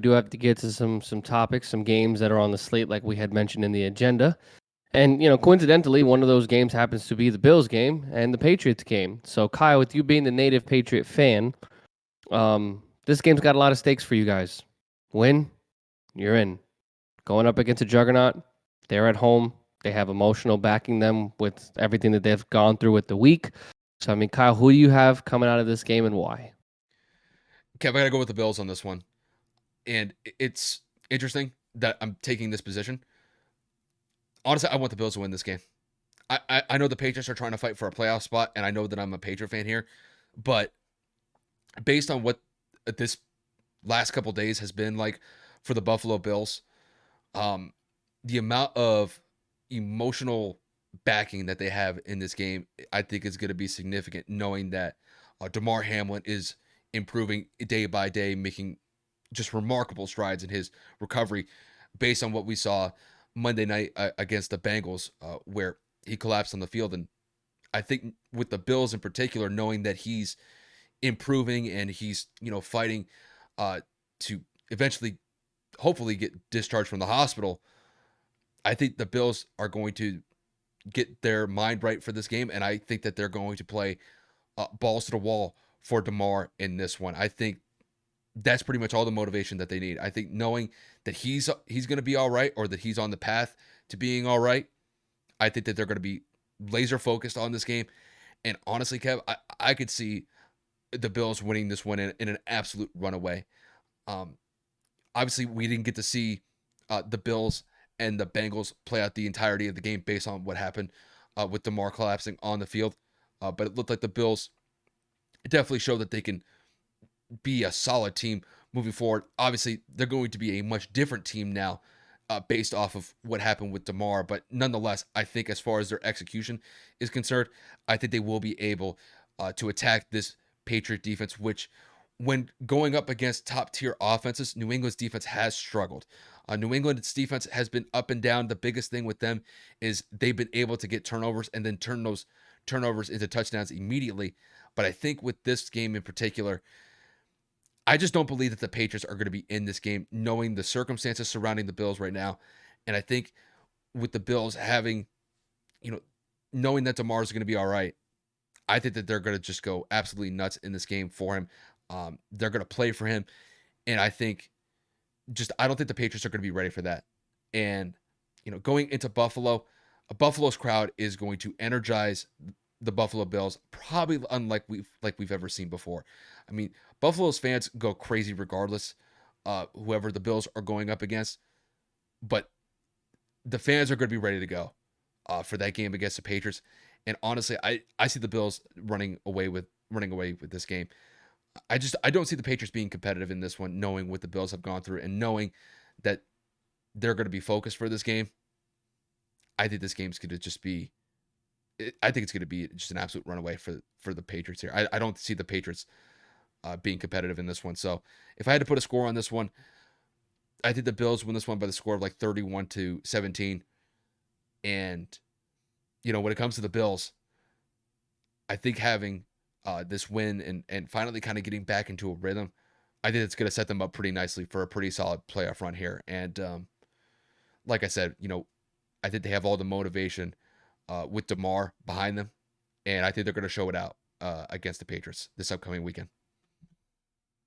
do have to get to some topics, some games that are on the slate, like we had mentioned in the agenda. And coincidentally, one of those games happens to be the Bills game and the Patriots game. So, Kyle, with you being the native Patriot fan, this game's got a lot of stakes for you guys. Win, you're in. Going up against a juggernaut, they're at home. They have emotional backing them with everything that they've gone through with the week. So, I mean, Kyle, who do you have coming out of this game and why? Kev, I got to go with the Bills on this one. And it's interesting that I'm taking this position. Honestly, I want the Bills to win this game. I know the Patriots are trying to fight for a playoff spot, and I know that I'm a Patriot fan here. But based on what this last couple days has been like for the Buffalo Bills, um, the amount of emotional backing that they have in this game, I think is going to be significant, knowing that Damar Hamlin is improving day by day, making just remarkable strides in his recovery based on what we saw Monday night against the Bengals, where he collapsed on the field. And I think with the Bills in particular, knowing that he's improving and he's fighting to eventually, hopefully, get discharged from the hospital, I think the Bills are going to get their mind right for this game, and I think that they're going to play balls to the wall for Damar in this one. I think that's pretty much all the motivation that they need. I think knowing that he's going to be all right, or that he's on the path to being all right, I think that they're going to be laser focused on this game. And honestly, Kev, I could see the Bills winning this one in an absolute runaway. Um, Obviously, we didn't get to see the Bills and the Bengals play out the entirety of the game based on what happened with Damar collapsing on the field. But it looked like the Bills definitely showed that they can be a solid team moving forward. Obviously, they're going to be a much different team now based off of what happened with Damar. But nonetheless, I think as far as their execution is concerned, I think they will be able to attack this Patriot defense, which when going up against top tier offenses, New England's defense has struggled. New England's defense has been up and down. The biggest thing with them is they've been able to get turnovers and then turn those turnovers into touchdowns immediately. But I think with this game in particular, I just don't believe that the Patriots are going to be in this game, knowing the circumstances surrounding the Bills right now. And I think with the Bills having, you know, knowing that Damar's going to be all right, I think that they're going to just go absolutely nuts in this game for him. They're going to play for him. And I don't think the Patriots are going to be ready for that. And, going into Buffalo, Buffalo's crowd is going to energize the Buffalo Bills, probably unlike we've ever seen before. I mean, Buffalo's fans go crazy regardless, whoever the Bills are going up against. But the fans are going to be ready to go for that game against the Patriots. And honestly, I see the Bills running away with this game. I don't see the Patriots being competitive in this one, knowing what the Bills have gone through and knowing that they're going to be focused for this game. I think this game's going to just be. I think it's going to be just an absolute runaway for the Patriots here. I don't see the Patriots being competitive in this one. So if I had to put a score on this one, I think the Bills win this one by the score of like 31-17. And when it comes to the Bills, I think having this win and finally kind of getting back into a rhythm, I think it's going to set them up pretty nicely for a pretty solid playoff run here. And like I said, I think they have all the motivation with Damar behind them, and I think they're going to show it out against the Patriots this upcoming weekend.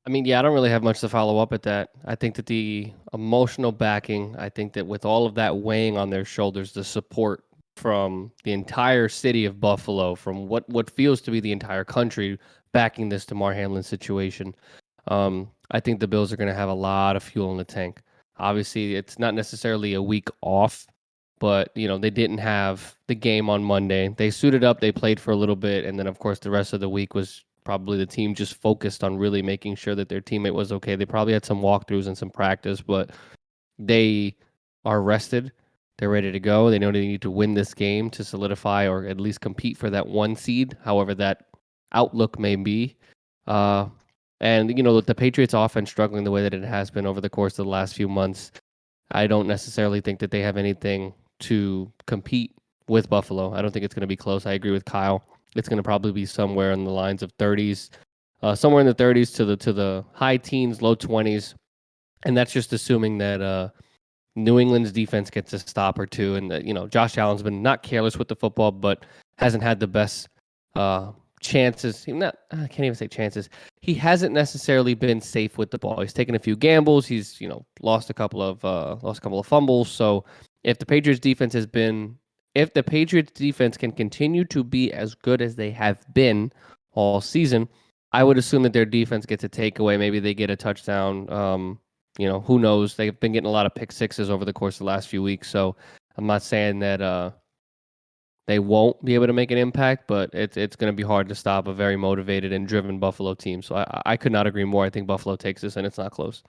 I mean, yeah, I don't really have much to follow up at that. I think that the emotional backing, I think that with all of that weighing on their shoulders, the support from the entire city of Buffalo, from what feels to be the entire country backing this Damar Hamlin situation, I think the Bills are going to have a lot of fuel in the tank. Obviously, it's not necessarily a week off, but they didn't have the game on Monday. They suited up, they played for a little bit, and then of course the rest of the week was probably the team just focused on really making sure that their teammate was okay. They probably had some walkthroughs and some practice, but they are rested. They're ready to go. They know they need to win this game to solidify or at least compete for that one seed, however that outlook may be. And the Patriots offense struggling the way that it has been over the course of the last few months, I don't necessarily think that they have anything to compete with Buffalo. I don't think it's going to be close. I agree with Kyle. It's going to probably be somewhere in the lines of 30s, somewhere in the 30s to the high teens, low 20s. And that's just assuming that New England's defense gets a stop or two, and that, Josh Allen's been not careless with the football, but hasn't had the best chances. I can't even say chances. He hasn't necessarily been safe with the ball. He's taken a few gambles. He's lost a couple of fumbles. So if the Patriots defense can continue to be as good as they have been all season, I would assume that their defense gets a takeaway. Maybe they get a touchdown. Who knows? They've been getting a lot of pick sixes over the course of the last few weeks. So I'm not saying that they won't be able to make an impact, but it's going to be hard to stop a very motivated and driven Buffalo team. So I could not agree more. I think Buffalo takes this, and it's not close.